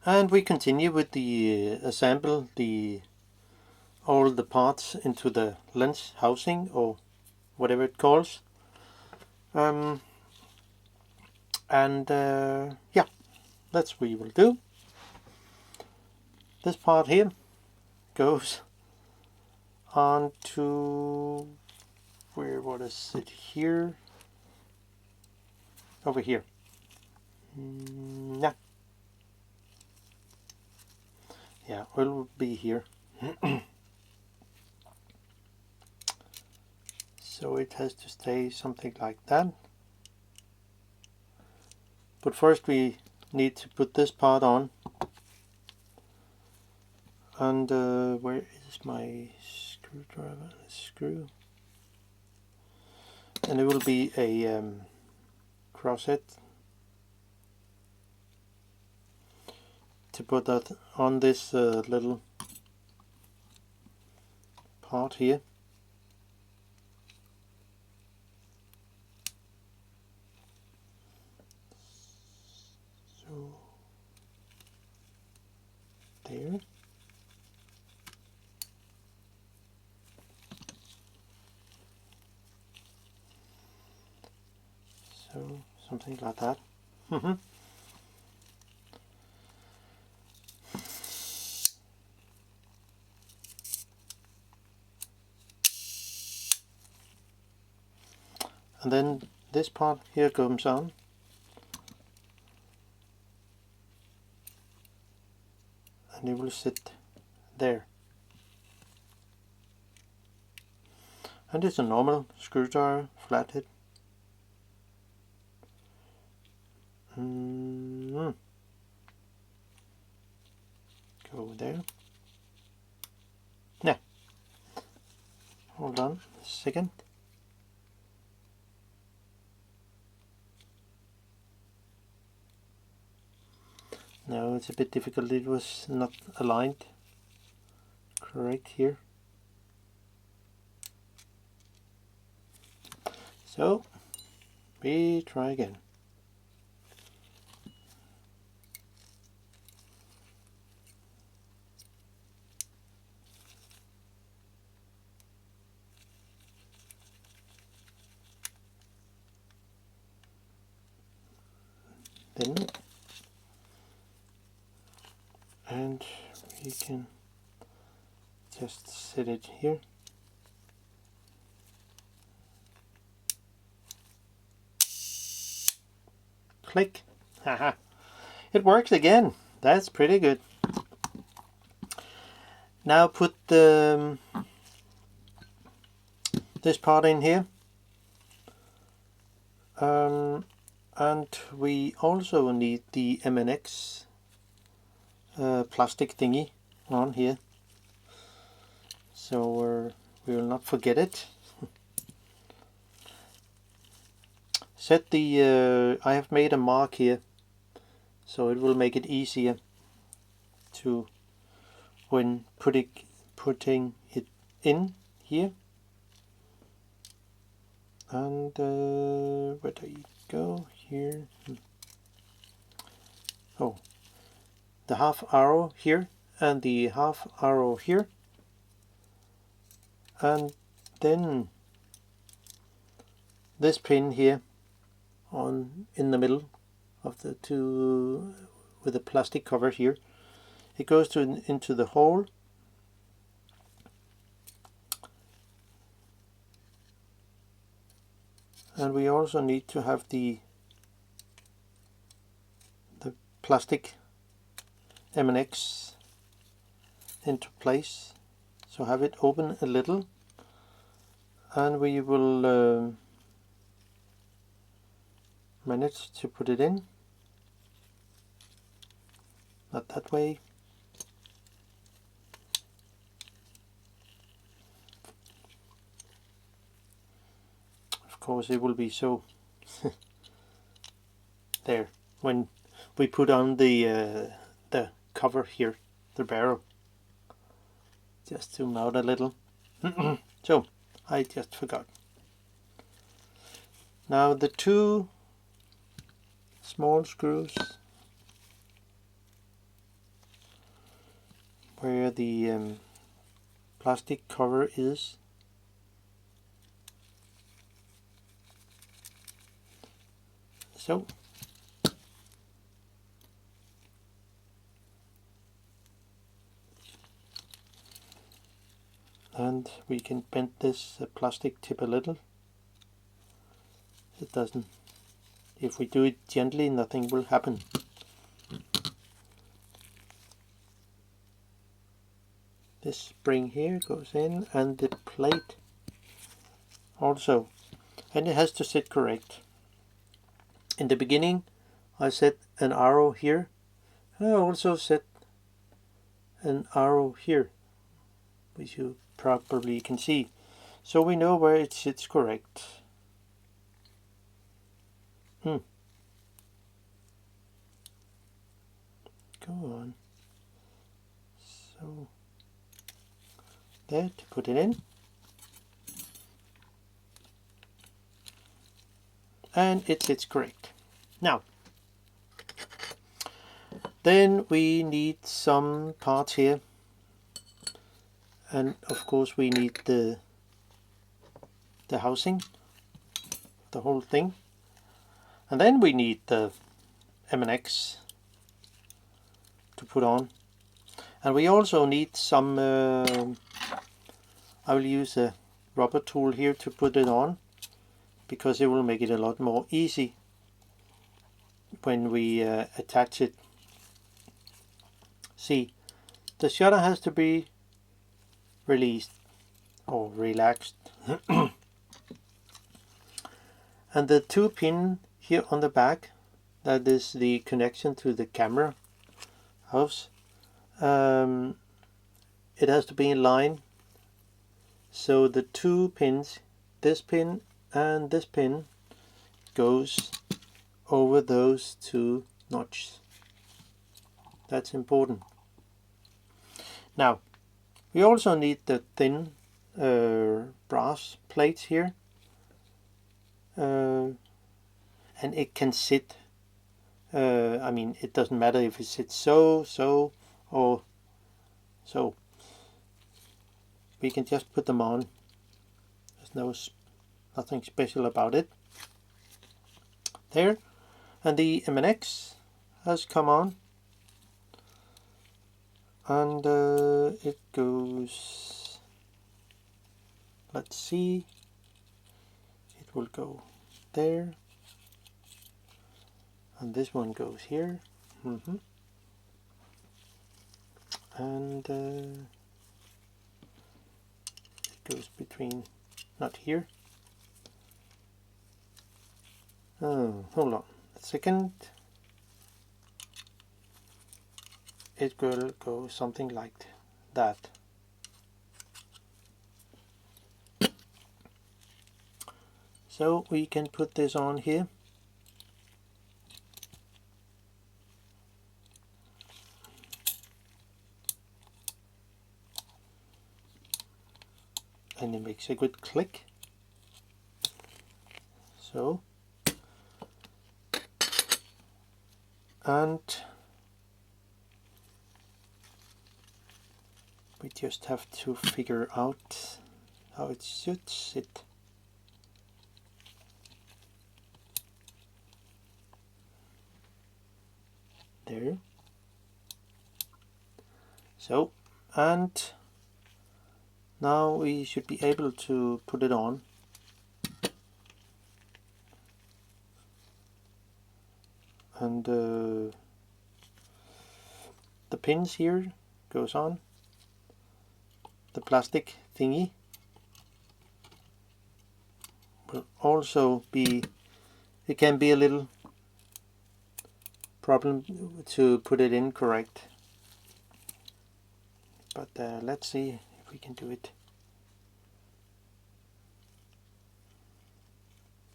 And we continue with the assemble all the parts into the lens housing, or whatever it calls. Yeah, that's what we will do. This part here goes on to what is it here? Over here. Yeah, it will be here. So it has to stay something like that. But first we need to put this part on. And where is my screwdriver? Screw. And it will be a crosshead to put that on this little part here. So there. So something like that. And then this part here comes on. And it will sit there. And it's a normal screwdriver, flathead. Go there. Yeah. Hold on a second. No, it's a bit difficult. It was not aligned correct here. So we try again. Then, and we can just set it here. Click. Haha. It works again. That's pretty good. Now put this part in here. And we also need the MNX plastic thingy on here. So we will not forget it. Set the, I have made a mark here, so it will make it easier to, when putting it in here. And where do you go here? Oh, the half arrow here and the half arrow here, and then this pin here on in the middle of the two with the plastic cover here. It goes into the hole. And we also need to have the plastic MNX into place. So have it open a little, and we will manage to put it in. Not that way. Of course it will be so there when we put on the cover here, the barrel. Just zoom out a little. So I just forgot. Now the two small screws where the plastic cover is. So and we can bend this plastic tip a little. It doesn't, if we do it gently, nothing will happen. This spring here goes in, and the plate also, and it has to sit correct. In the beginning I set an arrow here, and I also set an arrow here, which you probably can see, so we know where it sits correct. Go on. So there, to put it in, and it sits correct. Now then we need some parts here, and of course we need the housing, the whole thing, and then we need the MNX to put on, and we also need some I will use a rubber tool here to put it on, because it will make it a lot more easy when we attach it. See, the shutter has to be released or relaxed and the 2 pin here on the back, that is the connection to the camera house, it has to be in line, so the 2 pins, this pin and this pin, goes over those 2 notches. That's important. Now we also need the thin brass plates here, and it can sit, I mean, it doesn't matter if it sits so or so. We can just put them on. There's nothing special about it. There, and the MNX has come on, and it goes, let's see, it will go there, and this one goes here, and it goes between, not here. Oh, hold on a second. It will go something like that. So we can put this on here. And it makes a good click. So, and we just have to figure out how it should sit. There. So, and now we should be able to put it on. And the pins here goes on. The plastic thingy will also be, it can be a little problem to put it in correct, but let's see if we can do it.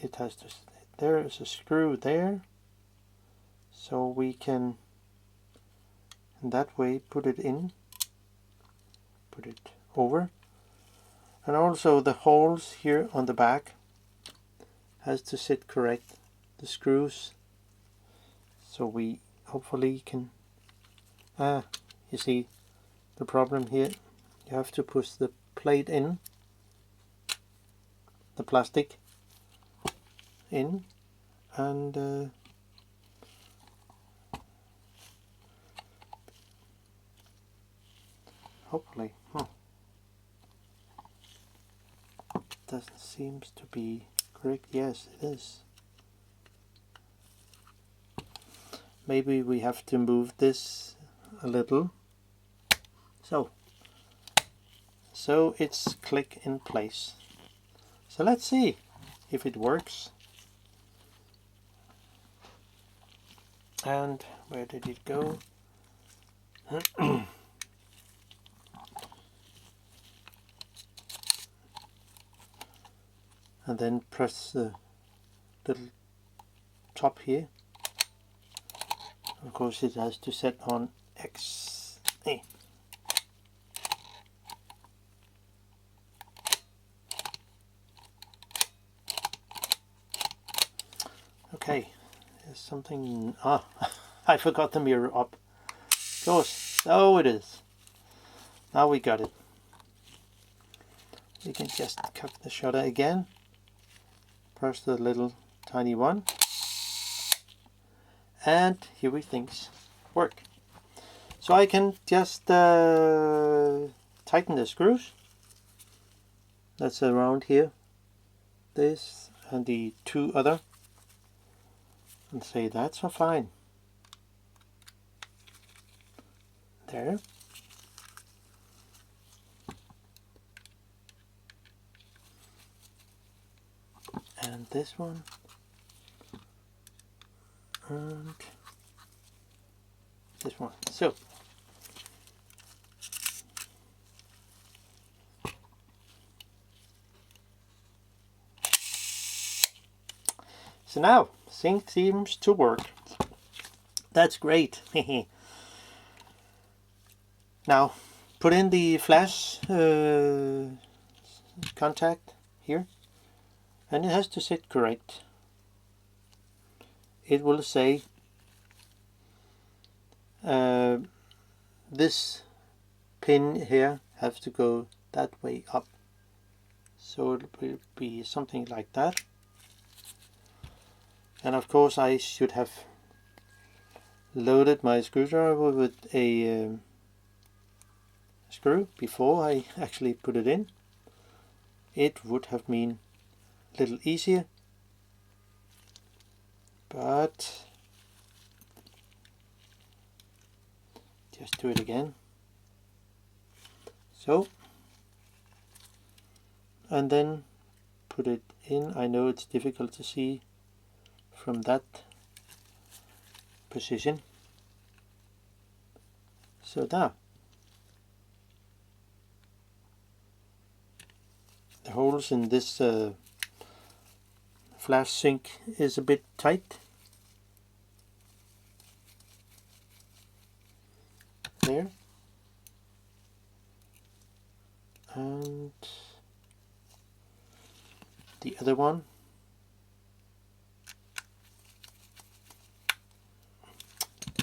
It has to, there is a screw there, so we can in that way put it in, put it over, and also the holes here on the back has to sit correct, the screws, so we hopefully can, you see, the problem here. You have to push the plate in, the plastic in, and hopefully, doesn't seem to be correct. Yes, it is. Maybe we have to move this a little. So it's click in place. So let's see if it works. And where did it go? And then press the little top here. Of course it has to set on X. Okay, there's something. I forgot the mirror up. Of course, so it is. Now we got it. We can just cut the shutter again. Press the little tiny one. And here we things work. So I can just tighten the screws. That's around here. This and the two other. And say that's so fine. There. And this one. And this one. So now things seems to work. That's great. Now put in the flash contact here, and it has to sit correct. It will say this pin here has to go that way up, so it will be something like that. And of course I should have loaded my screwdriver with a screw before I actually put it in. It would have been a little easier, but just do it again. So, and then put it in. I know it's difficult to see from that position. So now the holes in this flash sink is a bit tight. There. And the other one.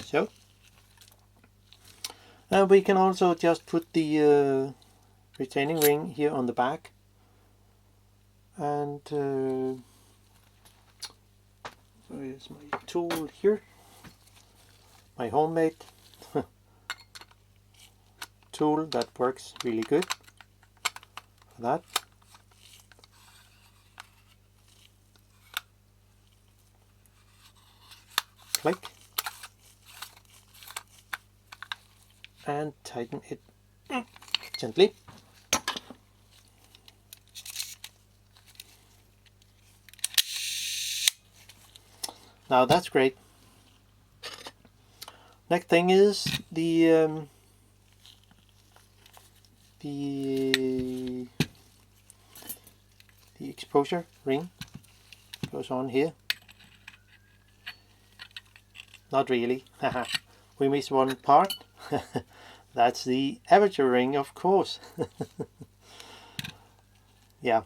So. And we can also just put the retaining ring here on the back. And where's my tool here? My homemade tool that works really good for that. Click and tighten it gently. Now that's great. Next thing is the exposure ring goes on here. Not really. We missed one part. That's the aperture ring, of course. Yeah.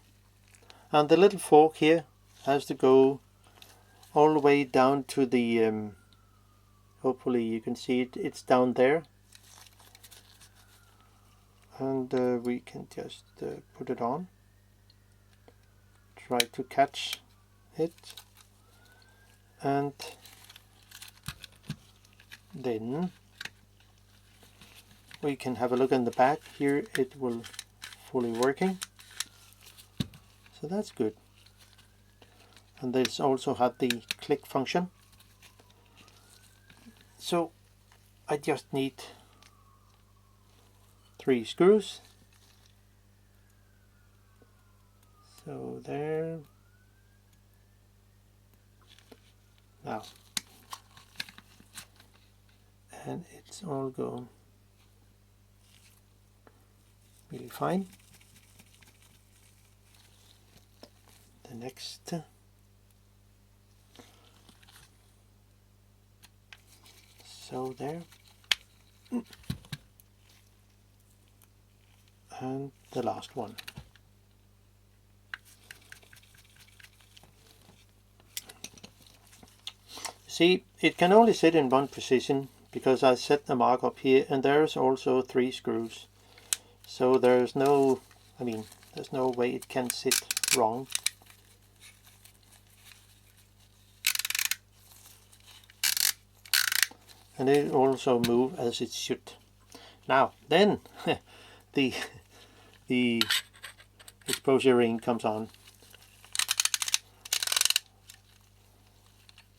And the little fork here has to go all the way down to the hopefully you can see it, it's down there. and we can just put it on, try to catch it, and then we can have a look in the back. Here it will fully working, so that's good. And this also had the click function, so I just need 3 screws. So there. Now, and it's all going really fine. The next, so there, and the last one. See, it can only sit in one position because I set the mark up here, and there's also 3 screws. So there's no, there's no way it can sit wrong. And it also move as it should. Now, then the exposure ring comes on.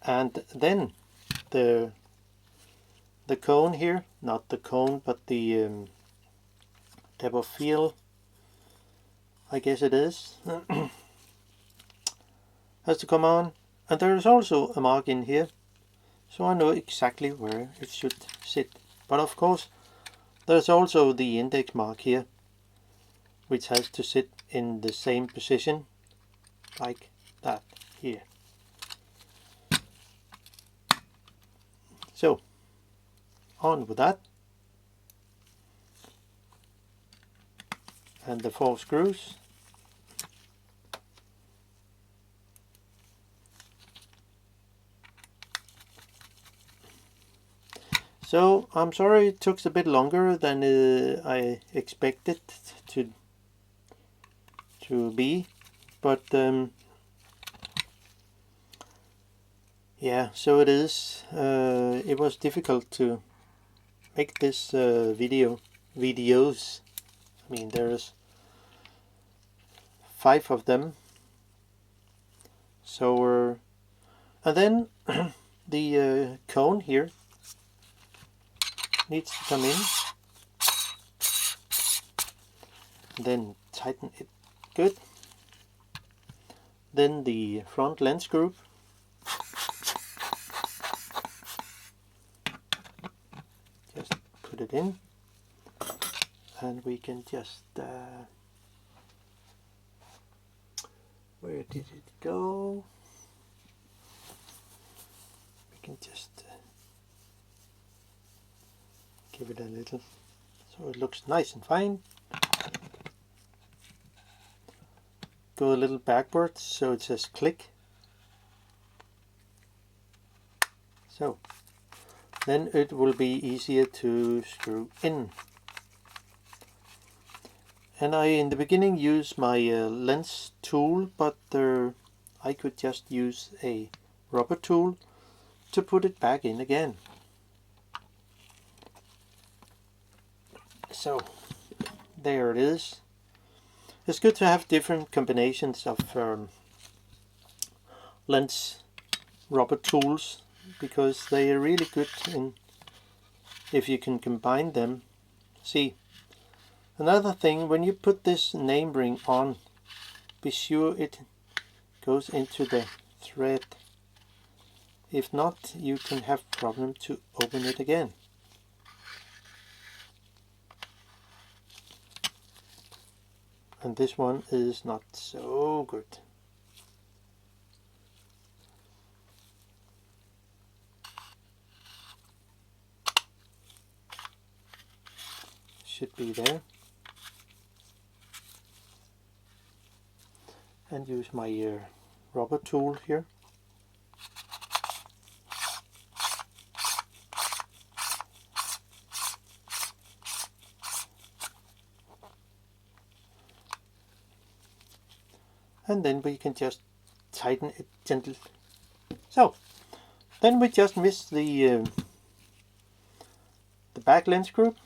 And then the cone here, not the cone, but the depth of field, I guess it is, has to come on. And there is also a mark in here, so I know exactly where it should sit. But of course, there's also the index mark here, which has to sit in the same position, like that here. So, on with that. And the 4 screws. So, I'm sorry it took a bit longer than I expected to be, but yeah, so it is. It was difficult to make this videos. There's 5 of them. So, and then the cone here needs to come in. Then tighten it good. Then the front lens group. Just put it in, and we can just where did it go? We can just give it a little so it looks nice and fine. Go a little backwards so it says click. So then it will be easier to screw in. And I in the beginning used my lens tool, but I could just use a rubber tool to put it back in again. So there it is. It's good to have different combinations of lens rubber tools, because they are really good if you can combine them. See, another thing, when you put this name ring on, be sure it goes into the thread. If not, you can have problem to open it again. And this one is not so good. Should be there. And use my rubber tool here. and then we can just tighten it gently. So then we just miss the back lens group,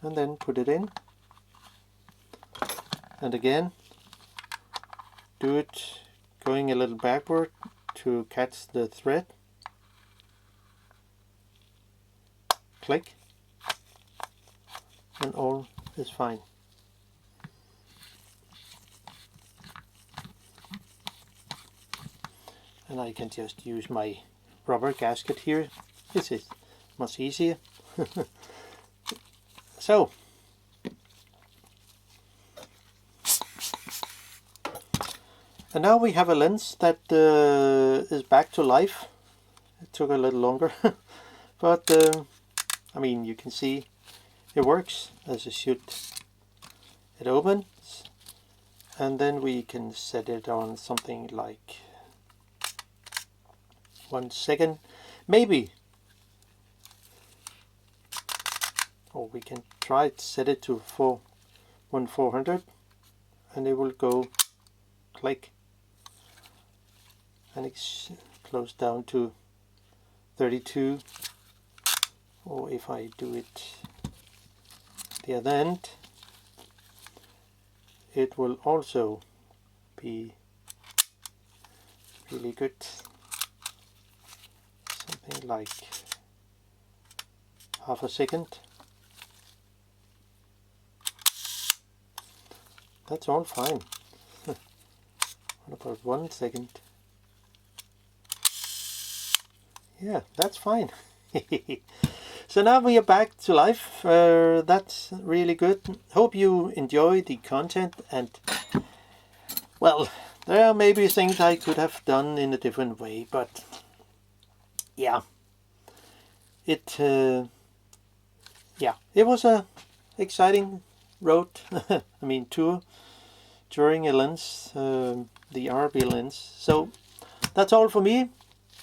and then put it in, and again do it going a little backward to catch the thread. Click, and all is fine. And I can just use my rubber gasket here. This is much easier. So, and now we have a lens that is back to life. It took a little longer, but I mean, you can see it works as it should. It opens, and then we can set it on something like 1 second, maybe. Or we can try to set it to 400, and it will go click, and it's close down to 32. Or if I do it the other end, it will also be really good. Something like half a second. That's all fine. What about 1 second? Yeah, that's fine. So now we are back to life. That's really good. Hope you enjoy the content, and well, there are maybe things I could have done in a different way, but yeah, it was a exciting road. I mean, tour during a lens, the RB lens. So that's all for me.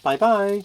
Bye bye.